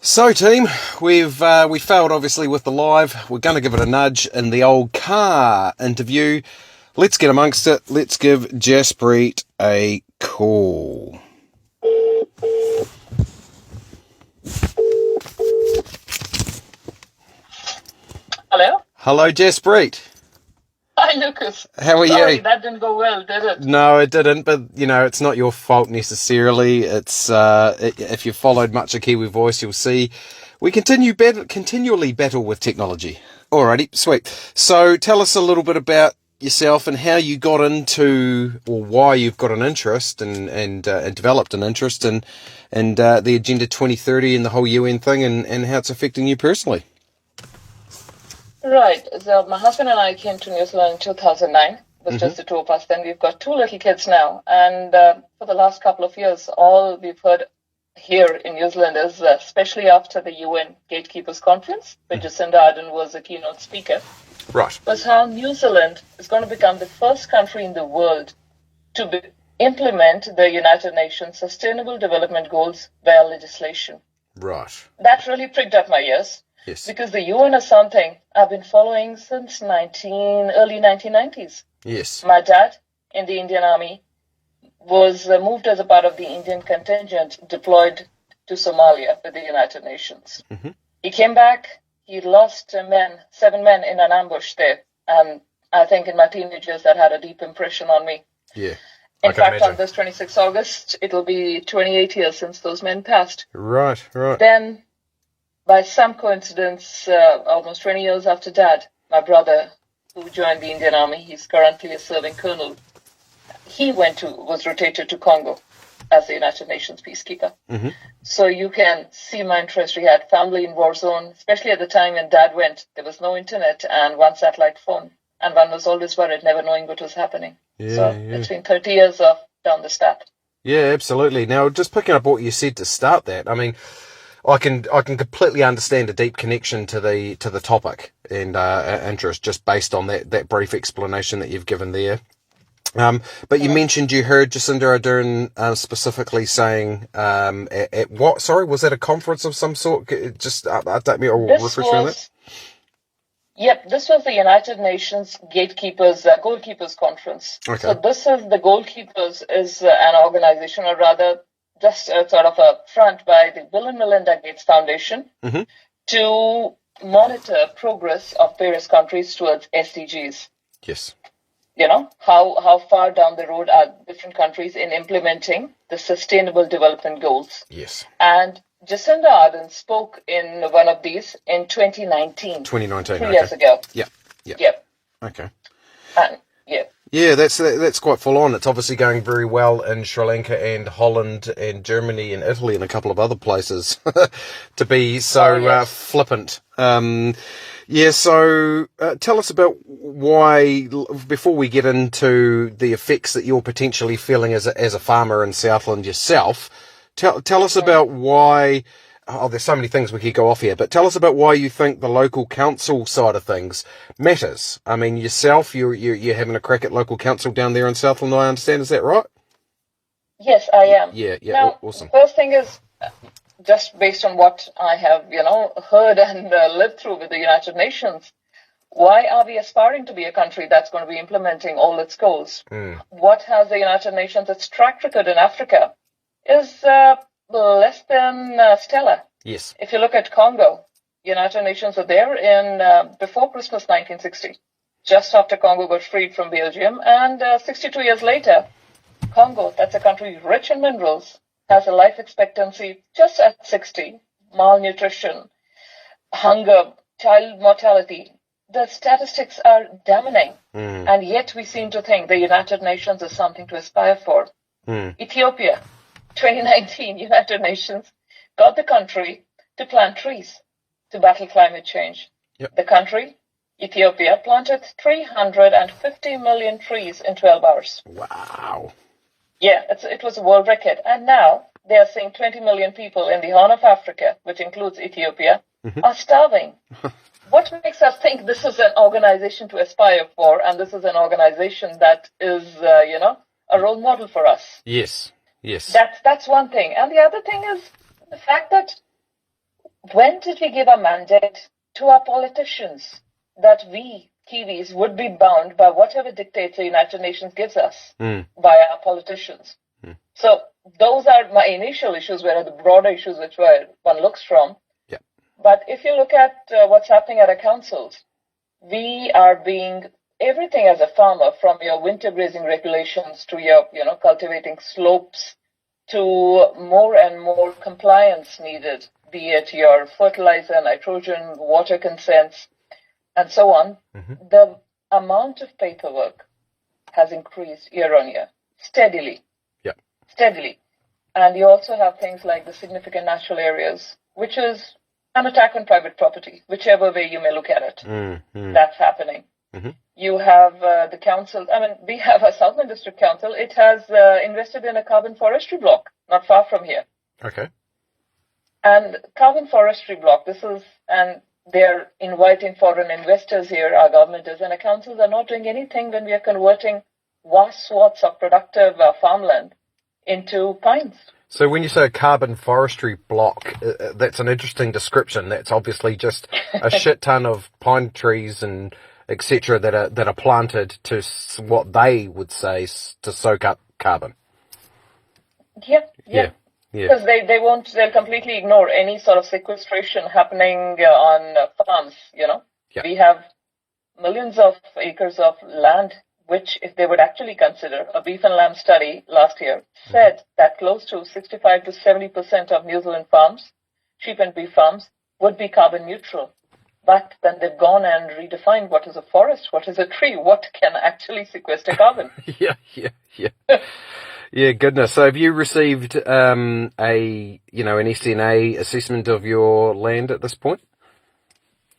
So, team, we failed obviously with the live. We're going to give it a nudge in the old car interview. Let's get amongst it. Let's give Jaspreet a call. Hello? Hello, Jaspreet. Hi, Lucas. How are Sorry, you? that didn't go well, did it? No, it didn't, but, it's not your fault necessarily. It's, if you've followed much of Kiwi Voice, you'll see we continually battle with technology. Alrighty, sweet. So tell us a little bit about yourself and how you got into, or why you've got an interest and developed an interest in the Agenda 2030 and the whole UN thing and how it's affecting you personally. Right. So my husband and I came to New Zealand in 2009. It was just the two of us then. We've got two little kids now. And for the last couple of years, all we've heard here in New Zealand is, especially after the UN Gatekeepers Conference, where Jacinda Ardern was a keynote speaker, Right. was how New Zealand is going to become the first country in the world to implement the United Nations Sustainable Development Goals via legislation. Right. That really pricked up my ears. Yes. Because the UN is something I've been following since early 1990s. Yes. My dad in the Indian Army was moved as a part of the Indian contingent deployed to Somalia with the United Nations. He came back, he lost 7 men in an ambush there. And I think in my teenage years that had a deep impression on me. Yeah. In fact, on this 26th August, it'll be 28 years since those men passed. Right. Then, by some coincidence, almost 20 years after Dad, my brother, who joined the Indian Army, he's currently a serving colonel, he was rotated to Congo as the United Nations peacekeeper. So you can see my interest. We had family in war zone, especially at the time when Dad went. There was no internet and one satellite phone, and one was always worried, never knowing what was happening. It's been 30 years of down the step. Yeah, absolutely. Now, just picking up what you said to start that, I mean, I can completely understand a deep connection to the topic and interest just based on that brief explanation that you've given there. But you mentioned you heard Jacinda Ardern specifically saying at what? Sorry, was that a conference of some sort? Just update me or refresh me on that. Yep, this was the United Nations Goalkeepers Conference. Okay. So this is the Goalkeepers is an organization, or rather just sort of a front by the Bill and Melinda Gates Foundation to monitor progress of various countries towards SDGs. Yes. How far down the road are different countries in implementing the Sustainable Development Goals. Yes. And Jacinda Ardern spoke in one of these in 2019. 2019. 3 years ago. Yep. Okay. Yeah, that's quite full on. It's obviously going very well in Sri Lanka and Holland and Germany and Italy and a couple of other places, to be so flippant. So tell us about why, before we get into the effects that you're potentially feeling as a farmer in Southland yourself, tell us about why. Oh, there's so many things we could go off here, but tell us about why you think the local council side of things matters. I mean, yourself, you're having a crack at local council down there in Southland, I understand. Is that right? Yes, I am. Yeah, now, awesome. First thing is, just based on what I have, heard and lived through with the United Nations, why are we aspiring to be a country that's going to be implementing all its goals? What has the United Nations, its track record in Africa is less than stellar. Yes. If you look at Congo, United Nations were there in before Christmas 1960, just after Congo got freed from Belgium, and 62 years later, Congo, that's a country rich in minerals, has a life expectancy just at 60, malnutrition, hunger, child mortality. The statistics are damning, and yet we seem to think the United Nations is something to aspire for. Ethiopia, 2019, United Nations got the country to plant trees to battle climate change. Yep. The country, Ethiopia, planted 350 million trees in 12 hours. Wow. Yeah, it was a world record. And now they are saying 20 million people in the Horn of Africa, which includes Ethiopia, are starving. What makes us think this is an organization to aspire for, and this is an organization that is, a role model for us? Yes. That's one thing. And the other thing is the fact that when did we give a mandate to our politicians that we, Kiwis, would be bound by whatever dictates the United Nations gives us by our politicians? So those are my initial issues, where are the broader issues which one looks from. Yeah. But if you look at what's happening at our councils, we are being everything as a farmer, from your winter grazing regulations to your, cultivating slopes, to more and more compliance needed, be it your fertilizer, nitrogen, water consents, and so on. The amount of paperwork has increased year on year, steadily. Steadily. And you also have things like the significant natural areas, which is an attack on private property, whichever way you may look at it. That's happening. You have the council, we have a Southern District Council. It has invested in a carbon forestry block, not far from here. Okay. And carbon forestry block, and they're inviting foreign investors here, our government is, and our councils are not doing anything when we are converting vast swaths of productive farmland into pines. So when you say a carbon forestry block, that's an interesting description. That's obviously just a shit ton of pine trees and etc. that are planted to what they would say to soak up carbon. Yeah. Because they'll completely ignore any sort of sequestration happening on farms, Yeah. We have millions of acres of land, which, if they would actually consider, a beef and lamb study last year said that close to 65 to 70% of New Zealand farms, sheep and beef farms, would be carbon neutral. But then they've gone and redefined what is a forest, what is a tree, what can actually sequester carbon. Yeah. Yeah, goodness. So have you received an SNA assessment of your land at this point?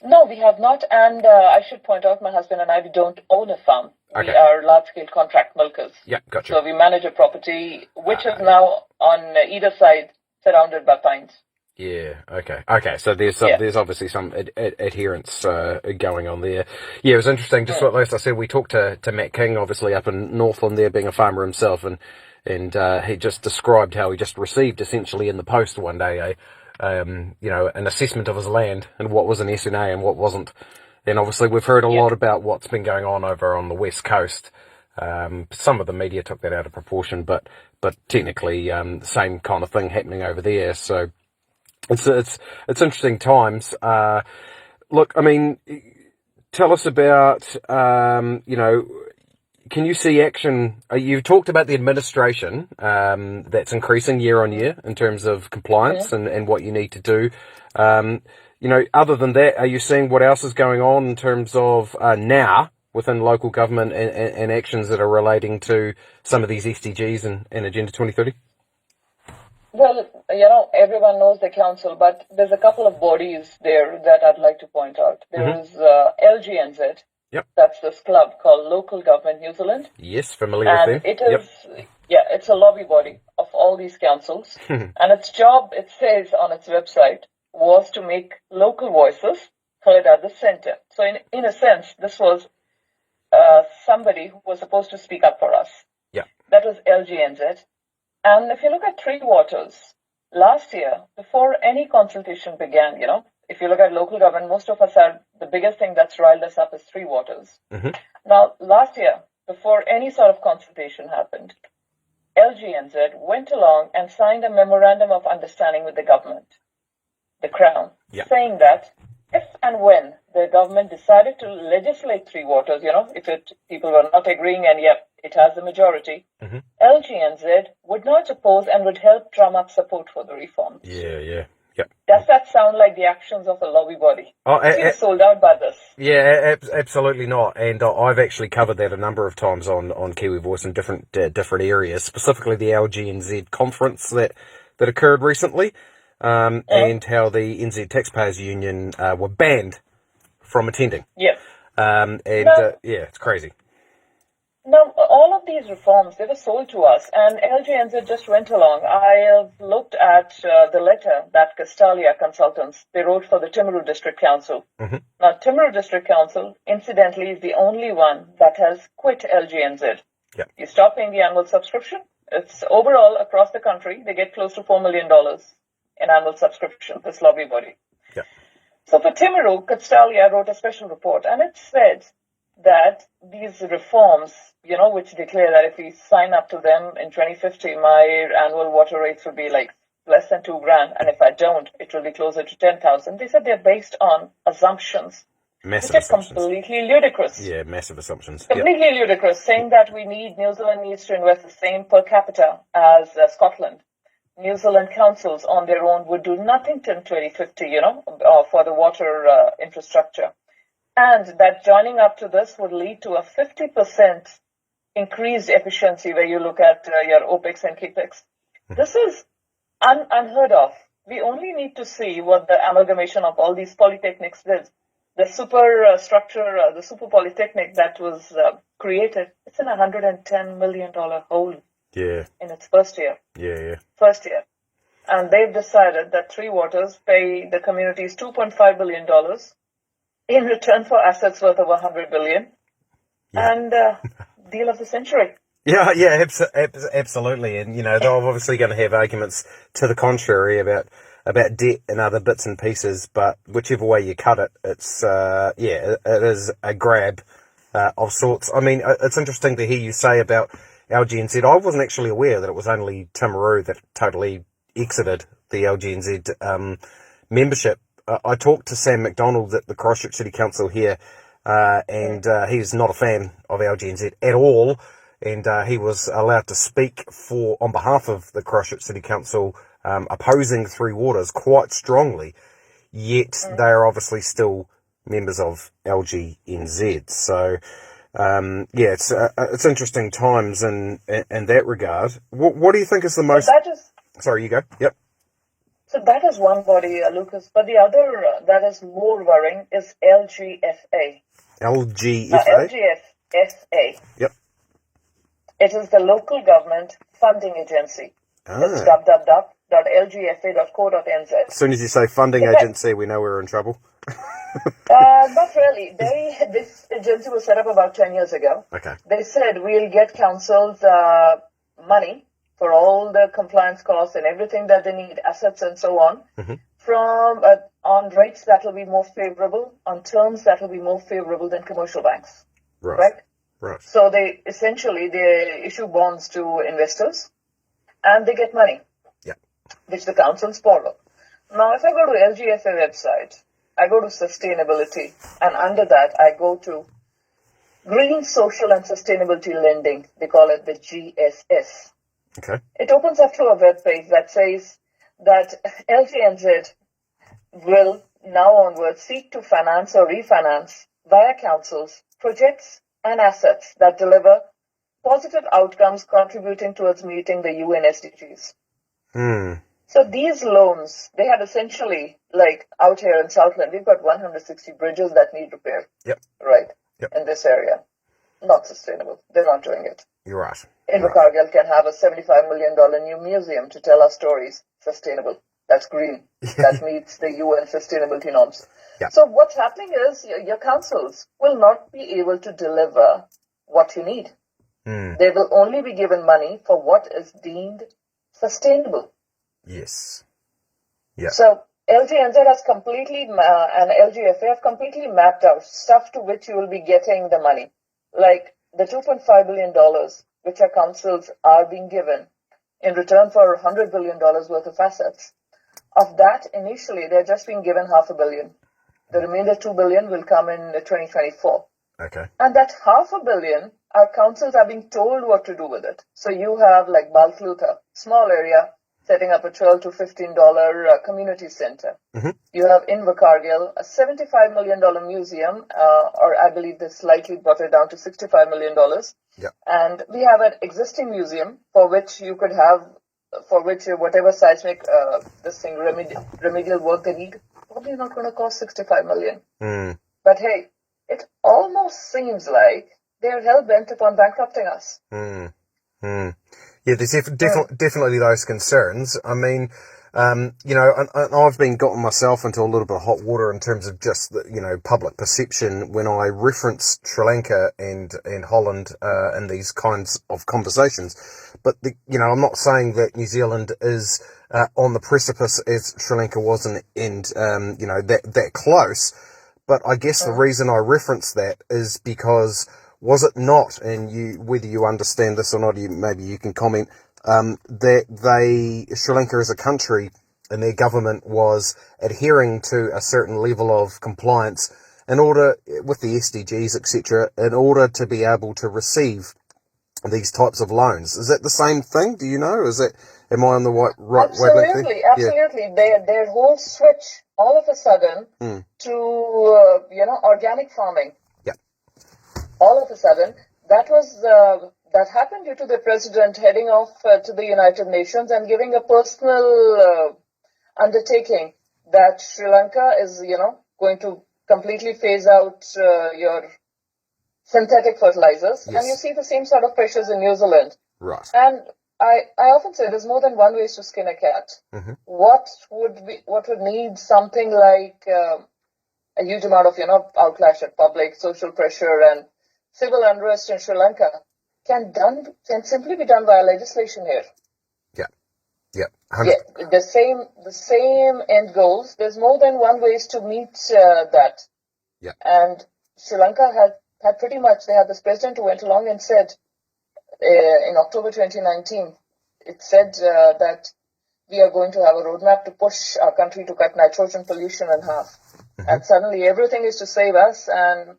No, we have not. And I should point out, my husband and I, we don't own a farm. Okay. We are large-scale contract milkers. Yeah, gotcha. So we manage a property which is now on either side surrounded by pines. Yeah, okay. So there's obviously some adherence going on there. Yeah, it was interesting. Just what I said, we talked to Matt King, obviously up in Northland there, being a farmer himself, and he just described how he just received essentially in the post one day an assessment of his land and what was an SNA and what wasn't. And obviously we've heard a lot about what's been going on over on the West Coast. Some of the media took that out of proportion, but technically the same kind of thing happening over there. So it's interesting times. Look, tell us about can you see action? You talked about the administration that's increasing year on year in terms of compliance and what you need to do. Other than that, are you seeing what else is going on in terms of now within local government and actions that are relating to some of these SDGs and Agenda 2030? Well, everyone knows the council, but there's a couple of bodies there that I'd like to point out. There is LGNZ. Yep. That's this club called Local Government New Zealand. Yes, familiar with them. It is, it's a lobby body of all these councils. And its job, it says on its website, was to make local voices heard at the center. So in a sense, this was somebody who was supposed to speak up for us. Yeah. That was LGNZ. And if you look at Three Waters, last year, before any consultation began, if you look at local government, most of us are, the biggest thing that's riled us up is Three Waters. Now, last year, before any sort of consultation happened, LGNZ went along and signed a memorandum of understanding with the government, the Crown, saying that if and when the government decided to legislate Three Waters, if people were not agreeing and it has the majority, LGNZ would not oppose and would help drum up support for the reforms. Yeah. Does that sound like the actions of a lobby body? You're sold out by this. Yeah, absolutely not. And I've actually covered that a number of times on Kiwi Voice in different areas, specifically the LGNZ conference that occurred recently, and how the NZ Taxpayers Union were banned from attending. Yes. It's crazy. Now, all of these reforms, they were sold to us, and LGNZ just went along. I have looked at the letter that Castalia Consultants, they wrote for the Timaru District Council. Now, Timaru District Council, incidentally, is the only one that has quit LGNZ. Yeah. You stop paying the annual subscription. It's overall across the country, they get close to $4 million in annual subscription, this lobby body. Yeah. So for Timaru, Castalia wrote a special report, and it said that these reforms, which declare that if we sign up to them in 2050, my annual water rates will be like less than $2,000, and if I don't, it will be closer to 10,000. They said they're based on assumptions, Massive which are assumptions. completely ludicrous. Yeah, massive assumptions. Completely ludicrous, saying that New Zealand needs to invest the same per capita as Scotland. New Zealand councils on their own would do nothing till 2050, for the water infrastructure. And that joining up to this would lead to a 50% increased efficiency where you look at your OPEX and CAPEX. This is unheard of. We only need to see what the amalgamation of all these polytechnics did. The superstructure, the super polytechnic that was created, it's in a $110 million hole. Yeah. In its first year. Yeah. First year. And they've decided that Three Waters pay the communities $2.5 billion in return for assets worth over $100 billion. Yeah. And deal of the century. Yeah, absolutely. And, they're obviously going to have arguments to the contrary about debt and other bits and pieces, but whichever way you cut it, it's, it is a grab of sorts. I mean, it's interesting to hear you say about LGNZ. I wasn't actually aware that it was only Timaru that totally exited the LGNZ membership. I talked to Sam McDonald at the Christchurch City Council here, and he's not a fan of LGNZ at all. And he was allowed to speak on behalf of the Christchurch City Council, opposing Three Waters quite strongly. Yet they are obviously still members of LGNZ. So, it's interesting times in that regard. What do you think is the most? Sorry, you go. Yep. So that is one body, Lucas. But the other that is more worrying is LGFA. LGFA? LGFA. Yep. It is the local government funding agency. It's www.lgfa.co.nz. As soon as you say funding agency, we know we're in trouble. Not really. This agency was set up about 10 years ago. Okay. They said we'll get councils money for all the compliance costs and everything that they need, assets and so on, from on rates that will be more favorable, on terms that will be more favorable than commercial banks. Right. So they issue bonds to investors and they get money, which the councils borrow. Now, if I go to LGFA website, I go to sustainability, and under that I go to Green, Social and Sustainability Lending. They call it the GSS. Okay. It opens up to a web page that says that LGNZ will now onwards seek to finance or refinance via councils projects and assets that deliver positive outcomes contributing towards meeting the UN SDGs. So these loans, they have essentially, like out here in Southland, we've got 160 bridges that need repair. Yep. Right? Yep. In this area. Not sustainable. They're not doing it. You're right. Invercargill can have a $75 million new museum to tell our stories. Sustainable. That's green. That meets the UN sustainability norms. Yep. So what's happening is your councils will not be able to deliver what you need. They will only be given money for what is deemed sustainable. Yes. Yeah. So LGNZ has completely, and LGFA have completely mapped out stuff to which you will be getting the money. Like the $2.5 billion, which our councils are being given in return for $100 billion worth of assets. Of that, initially, they're just being given $500 million. The remainder $2 billion will come in 2024. Okay. And that $500 million, our councils are being told what to do with it. So you have like Balclutha, small area, setting up a $12 to $15 community center. You have Invercargill, a $75 million museum, or I believe they slightly brought it down to $65 million. Yeah. And we have an existing museum for which you could have, whatever seismic, remedial work they need, probably not going to cost $65 million. But hey, it almost seems like they're hell-bent upon bankrupting us. Yeah, there's definitely those concerns. I mean, and I've been gotten myself into a little bit of hot water in terms of just the, public perception when I reference Sri Lanka and Holland in these kinds of conversations. But I'm not saying that New Zealand is on the precipice as Sri Lanka was that close. But I guess the reason I reference that is because was it not, and whether you understand this or not, maybe you can comment, that Sri Lanka as a country and their government was adhering to a certain level of compliance in order, with the SDGs, etc., in order to be able to receive these types of loans. Is that the same thing? Do you know? Am I on the right wavelength there? Absolutely. Their whole switch all of a sudden to organic farming. Yeah. All of a sudden, that happened due to the president heading off to the United Nations and giving a personal undertaking that Sri Lanka is going to completely phase out your synthetic fertilizers. Yes. And you see the same sort of pressures in New Zealand. Right. And I often say there's more than one way to skin a cat. Mm-hmm. What would need something like a huge amount of outclash at public, social pressure, and civil unrest in Sri Lanka can simply be done via legislation here. Yeah. The same end goals. There's more than one ways to meet that. Yeah. And Sri Lanka had pretty much, they had this president who went along and said, in October 2019, it said that we are going to have a roadmap to push our country to cut nitrogen pollution in half. Mm-hmm. And suddenly everything is to save us, and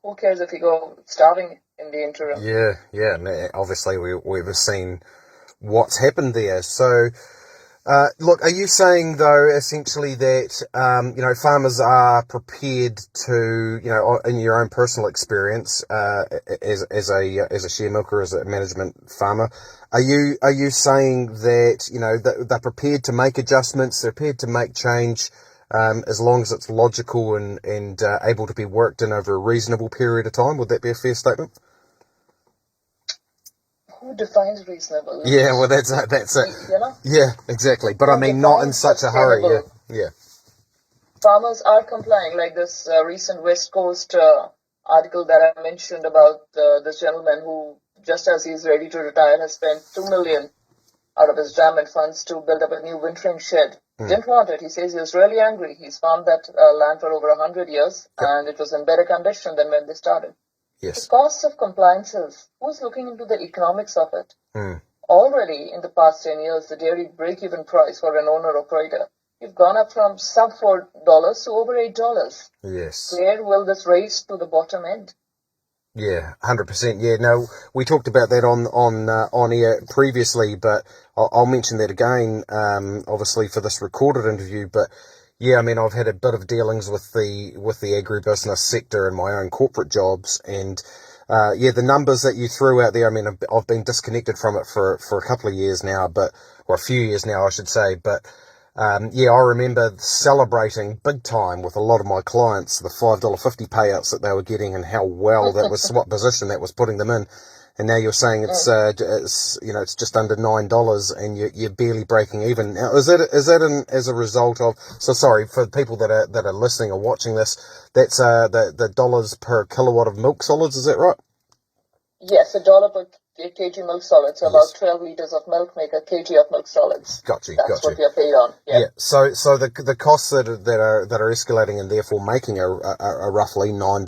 who cares if we go starving in the interim? Yeah. And obviously we've seen what's happened there. So, look, are you saying though essentially that farmers are prepared to, in your own personal experience, as a share milker, as a management farmer, are you saying that they're prepared to make adjustments, they're prepared to make change, as long as it's logical and able to be worked in over a reasonable period of time? Would that be a fair statement? Who defines reasonable? Yeah, well, that's it. Yeah, exactly. But I mean, not in such a hurry. Yeah. Farmers are complying, like this recent West Coast article that I mentioned about this gentleman who, just as he's ready to retire, has spent $2 million out of his retirement funds to build up a new wintering shed. Didn't want it. He says he was really angry. He's farmed that land for over 100 years, and it was in better condition than when they started. Yes. The cost of compliances, who's looking into the economics of it? Already in the past 10 years, the dairy break-even price for an owner-operator, you've gone up from sub $4 to over $8. Yes. Where will this race to the bottom end? Yeah, 100%. Yeah, no, we talked about that on air previously, but I'll mention that again, obviously for this recorded interview. But yeah, I mean, I've had a bit of dealings with the agribusiness sector in my own corporate jobs, and the numbers that you threw out there, I mean, I've been disconnected from it for a couple of years now, or a few years now, I should say. But I remember celebrating big time with a lot of my clients the $5.50 payouts that they were getting, and how well that was, what position that was putting them in. And now you're saying it's just under $9, and you're barely breaking even. Now, is that as a result of? So sorry for the people that are listening or watching this. That's the dollars per kilowatt of milk solids. Is that right? Yes, $1 per kg milk solids. So about 12 liters of milk make a kg of milk solids. Got you. That's what we are paid on. Yeah. So the costs that are escalating and therefore making a roughly $9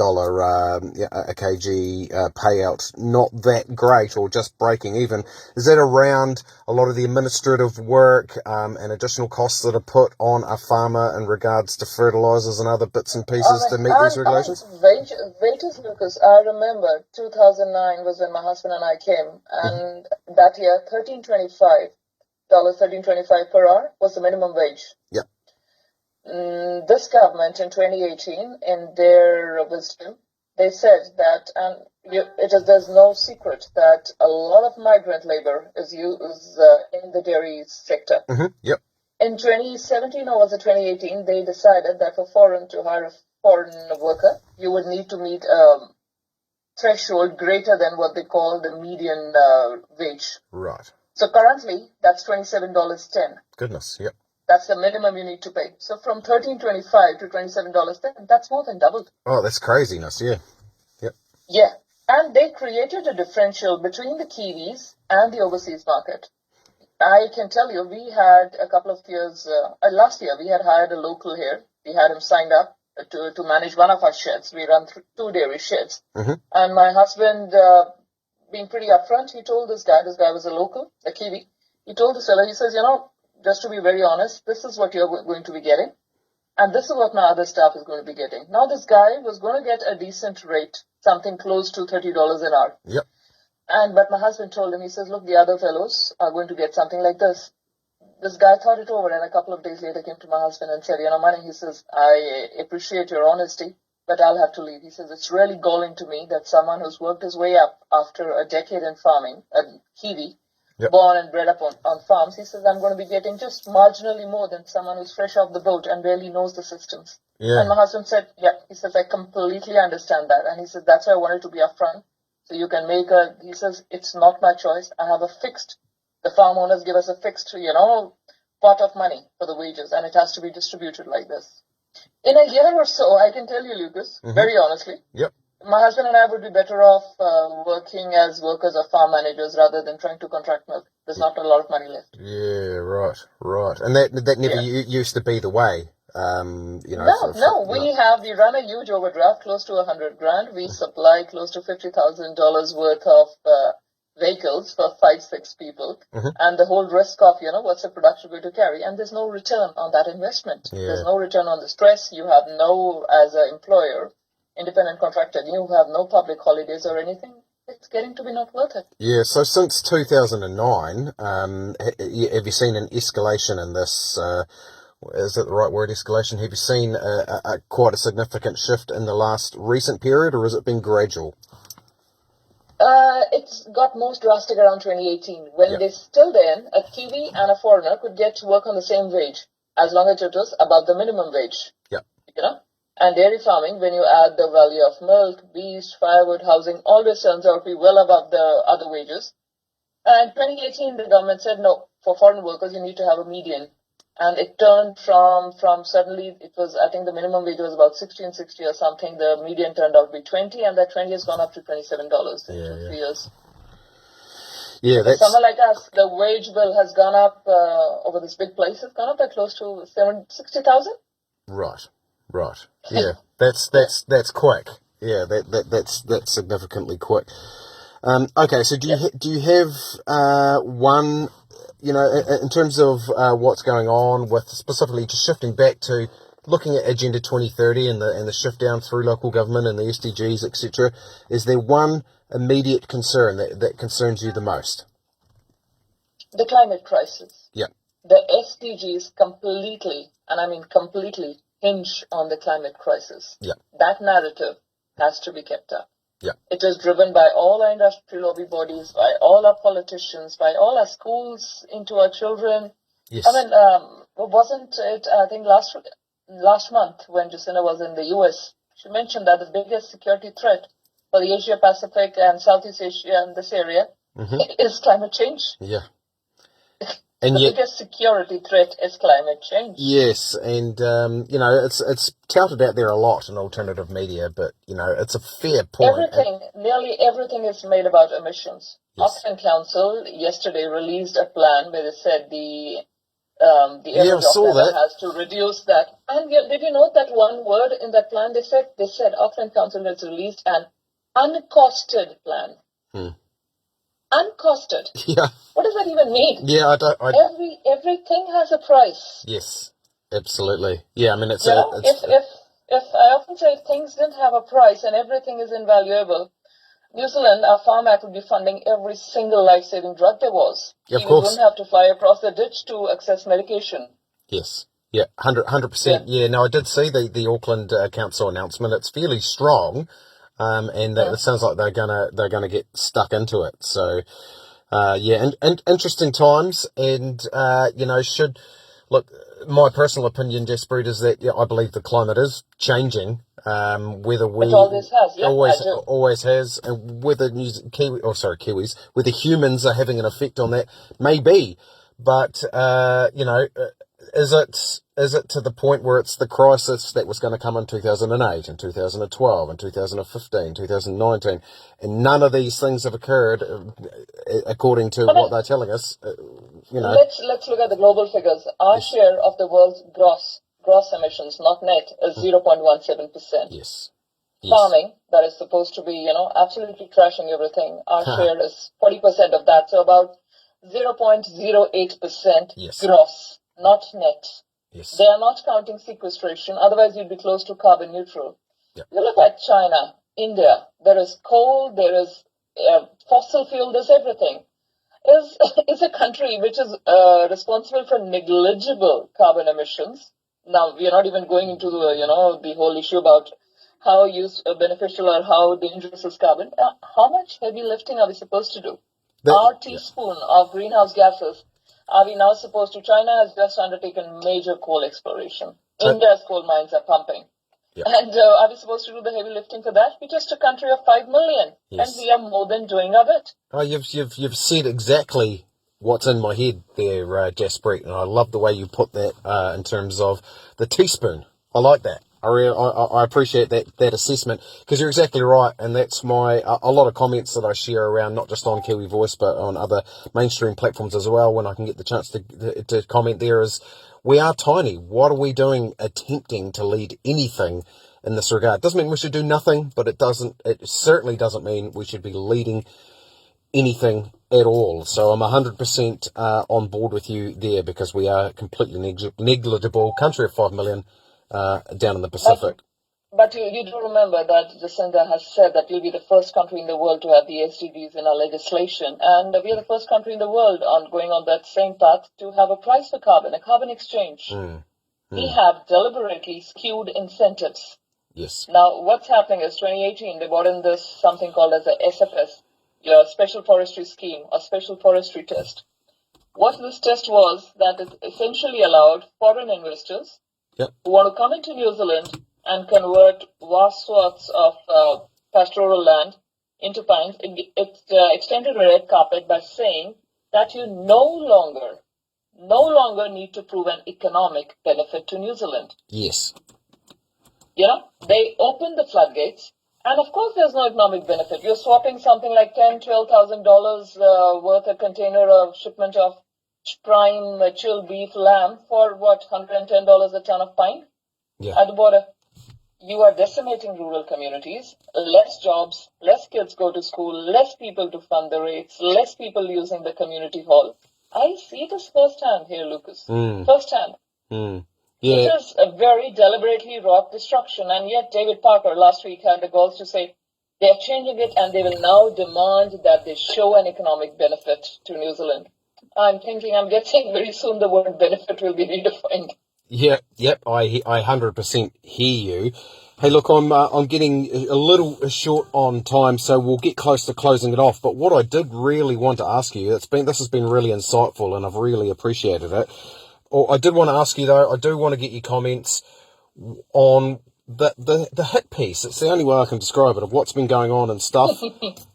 a kg payout not that great, or just breaking even. Is that around a lot of the administrative work and additional costs that are put on a farmer in regards to fertilizers and other bits and pieces to meet these regulations? Wages, Lucas. I remember 2009 was when my husband and I came. And that year, $13.25 per hour was the minimum wage. Yeah. This government in 2018, in their wisdom, they said that, and there's no secret that a lot of migrant labor is used in the dairy sector. Mm-hmm. Yep. In 2017 or was it 2018, they decided that to hire a foreign worker, you would need to meet threshold greater than what they call the median wage. Right. So currently, that's $27.10. Goodness, yep. That's the minimum you need to pay. So from $13.25 to $27.10, that's more than doubled. Oh, that's craziness, yeah. Yep. Yeah. And they created a differential between the Kiwis and the overseas market. I can tell you, we had a couple of years, last year, we had hired a local here. We had him signed up to manage one of our sheds. We run two dairy sheds. And my husband, being pretty upfront, he told this guy was a local, a Kiwi. He told this fellow, he says, just to be very honest, this is what you're going to be getting. And this is what my other staff is going to be getting. Now this guy was going to get a decent rate, something close to $30 an hour. Yep. But my husband told him, he says, look, the other fellows are going to get something like this. This guy thought it over, and a couple of days later came to my husband and said, Mani, he says, I appreciate your honesty, but I'll have to leave. He says, it's really galling to me that someone who's worked his way up after a decade in farming, a Kiwi, Yep. born and bred up on farms, he says, I'm going to be getting just marginally more than someone who's fresh off the boat and barely knows the systems. Yeah. And my husband said, yeah, he says, I completely understand that. And he said, that's why I wanted to be upfront. So you can he says, it's not my choice. I have the farm owners give us a fixed, pot of money for the wages, and it has to be distributed like this. In a year or so, I can tell you, Lucas, very honestly, Yep. my husband and I would be better off working as workers or farm managers rather than trying to contract milk. There's not a lot of money left. Yeah, right. And that never used to be the way. No. We run a huge overdraft, close to $100,000. We supply close to $50,000 worth of vehicles for 5-6 people, and the whole risk of what's the production going to carry, and there's no return on that investment. Yeah. There's no return on the stress. You have no, as an employer, independent contractor, you have no public holidays or anything. It's getting to be not worth it. Yeah, so since 2009, have you seen an escalation in this? Is it the right word, escalation? Have you seen quite a significant shift in the last recent period, or has it been gradual? It's got most drastic around 2018, when they still then, a Kiwi and a foreigner could get to work on the same wage, as long as it was above the minimum wage. Yeah. And dairy farming, when you add the value of milk, beast, firewood, housing, always turns out to be well above the other wages. And 2018, the government said, no, for foreign workers, you need to have a median. And it turned from suddenly, it was, I think the minimum wage was about $16.60 or something. The median turned out to be 20, and that 20 has gone up to $27 in 2-3 years. Yeah, that's... Someone like us, the wage bill has gone up, over this big place, it's gone up by close to 60,000. Right. Yeah, that's quick. Yeah, that's significantly quick. Okay, so do you have one, in terms of what's going on with specifically just shifting back to looking at Agenda 2030 and the shift down through local government and the SDGs, etc. Is there one immediate concern that concerns you the most? The climate crisis. Yeah. The SDGs completely, and I mean completely, hinge on the climate crisis. Yeah. That narrative has to be kept up. Yeah. It is driven by all our industrial lobby bodies, by all our politicians, by all our schools, into our children. Yes. I mean, wasn't it, I think last month when Jacinda was in the US, she mentioned that the biggest security threat for the Asia Pacific and Southeast Asia and this area is climate change. Yeah. And the biggest security threat is climate change. Yes, and it's touted out there a lot in alternative media, but it's a fair point. Nearly everything is made about emissions. Yes. Auckland Council yesterday released a plan where they said the average Auckland has to reduce that. And did you note that one word in that plan? They said Auckland Council has released an uncosted plan. Uncosted. Yeah. What does that even mean? Yeah, Everything has a price. Yes, absolutely. Yeah, I mean if I often say if things didn't have a price and everything is invaluable, New Zealand, our Farm Act would be funding every single life-saving drug there was. Yeah, of course. We wouldn't have to fly across the ditch to access medication. Yes. Yeah, 100%. Yeah, no, I did see the Auckland Council announcement. It's fairly strong. And it sounds like they're gonna get stuck into it. So, and interesting times. And my personal opinion, Jaspreet, is that I believe the climate is changing. Whether we it always has, always has, and whether Kiwis, whether humans are having an effect on that, maybe. But is it to the point where it's the crisis that was going to come in 2008 and 2012 and 2015, 2019, and none of these things have occurred according to what they're telling us? Let's look at the global figures. Our share of the world's gross emissions, not net, is 0.17%. Yes. Farming, that is supposed to be, absolutely trashing everything. Our share is 40% of that, so about 0.08% gross, not net. Yes. They are not counting sequestration, otherwise you'd be close to carbon neutral. Yep. You look at China, India, there is coal, there is fossil fuel, there's everything. Is a country which is responsible for negligible carbon emissions. Now, we are not even going into the whole issue about how beneficial or how dangerous is carbon. How much heavy lifting are we supposed to do? Our teaspoon of greenhouse gases, are we now supposed to? China has just undertaken major coal exploration. India's coal mines are pumping. Yep. And are we supposed to do the heavy lifting for that? We're just a country of 5 million, and we are more than doing our bit. Oh, you've said exactly what's in my head there, Jaspreet, and I love the way you put that in terms of the teaspoon. I like that. I appreciate that assessment, because you're exactly right, and that's a lot of comments that I share around, not just on Kiwi Voice, but on other mainstream platforms as well, when I can get the chance to comment there, is we are tiny. What are we doing attempting to lead anything in this regard? Doesn't mean we should do nothing, but it certainly doesn't mean we should be leading anything at all. So I'm 100% on board with you there, because we are completely negligible country of 5 million down in the Pacific. But you do remember that Jacinda has said that we'll be the first country in the world to have the SDGs in our legislation, and we are the first country in the world going on that same path to have a price for carbon, a carbon exchange. We have deliberately skewed incentives. Yes. Now, what's happening is 2018, they brought in this something called as a SFS, your Special Forestry Scheme, or Special Forestry Test. What this test was, that it essentially allowed foreign investors who want to come into New Zealand and convert vast swaths of pastoral land into pines. It extended a red carpet by saying that you no longer need to prove an economic benefit to New Zealand. Yes. They opened the floodgates, and of course there's no economic benefit. You're swapping something like $10,000-$12,000 worth a container of shipment of prime chilled beef lamb for what, $110 a ton of pine at the border. You are decimating rural communities, less jobs, less kids go to school, less people to fund the rates, less people using the community hall. I see this firsthand here, Lucas. Firsthand. Yeah. It is a very deliberately wrought destruction, and yet David Parker last week had the balls to say they are changing it and they will now demand that they show an economic benefit to New Zealand. I'm guessing very soon the word benefit will be redefined. Yep, I 100% hear you. Hey, look, I'm getting a little short on time, so we'll get close to closing it off. But what I did really want to ask you, this has been really insightful, and I've really appreciated it. I did want to ask you though, I do want to get your comments on the hit piece. It's the only way I can describe it, of what's been going on and stuff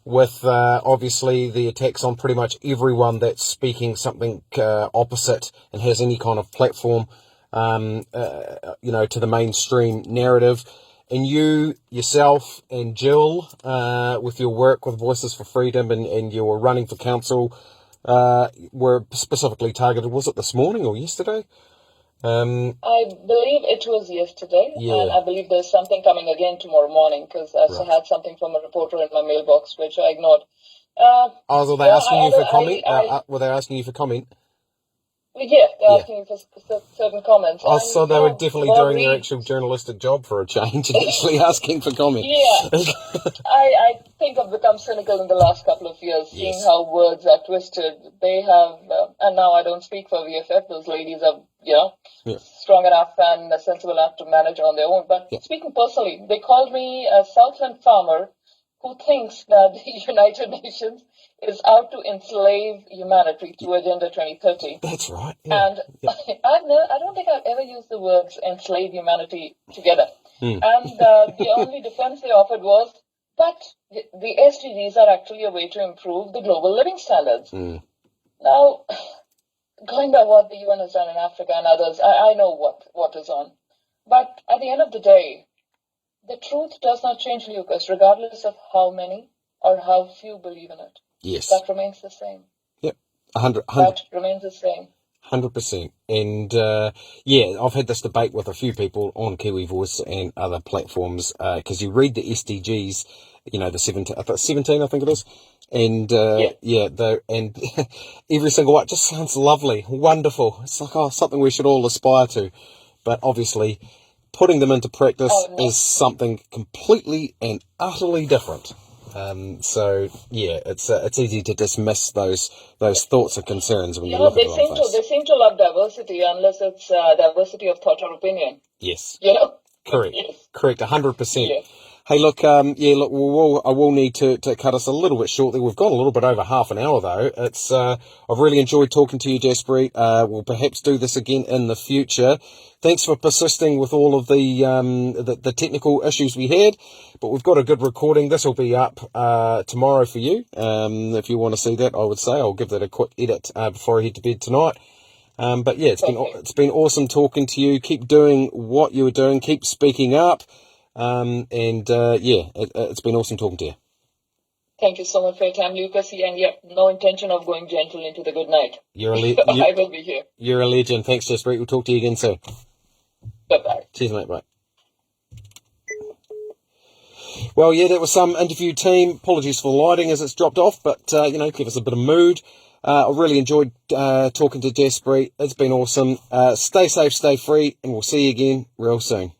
with obviously the attacks on pretty much everyone that's speaking something opposite and has any kind of platform to the mainstream narrative. And you, yourself, and Jill, with your work with Voices for Freedom and your running for council, were specifically targeted. Was it this morning or yesterday? I believe it was yesterday, and I believe there's something coming again tomorrow morning, because I had something from a reporter in my mailbox, which I ignored. Were they asking you for comment? Were they asking you for comment? Yeah, they're asking for certain comments. Oh, so they were definitely doing their actual journalistic job for a change and actually asking for comment. Yeah. I think I've become cynical in the last couple of years, seeing how words are twisted. They have, and now I don't speak for VFF, those ladies are, strong enough and sensible enough to manage on their own. But speaking personally, they called me a Southland farmer who thinks that the United Nations is out to enslave humanity through Agenda 2030. That's right. Yeah. And I don't think I've ever used the words enslave humanity together. And the only defense they offered was, but the SDGs are actually a way to improve the global living standards. Now, going by what the UN has done in Africa and others, I know what is on. But at the end of the day, the truth does not change, Lucas, regardless of how many or how few believe in it. Yes. That remains the same. Yep. That remains the same. 100%. And I've had this debate with a few people on Kiwi Voice and other platforms, because you read the SDGs, the 17, I think it is. And and every single one just sounds lovely, wonderful. It's like, something we should all aspire to. But obviously, putting them into practice is something completely and utterly different. It's easy to dismiss those thoughts and concerns when you look at it. They seem to love diversity unless it's diversity of thought or opinion. Yes. Correct. Yes. Correct. 100%. Yes. Hey, look, I will need to cut us a little bit shortly. We've gone a little bit over half an hour, though. I've really enjoyed talking to you, Jaspreet. We'll perhaps do this again in the future. Thanks for persisting with all of the technical issues we had, but we've got a good recording. This will be up tomorrow for you. If you want to see that, I would say I'll give that a quick edit before I head to bed tonight. It's been awesome talking to you. Keep doing what you were doing. Keep speaking up. It's been awesome talking to you. Thank you so much for your time, Lucas. And no intention of going gentle into the good night. I will be here. You're a legend. Thanks, Jaspreet. We'll talk to you again soon. Bye-bye. Cheers, mate. Bye. Well, that was some interview team. Apologies for the lighting as it's dropped off, but, give us a bit of mood. I really enjoyed talking to Jaspreet. It's been awesome. Stay safe, stay free, and we'll see you again real soon.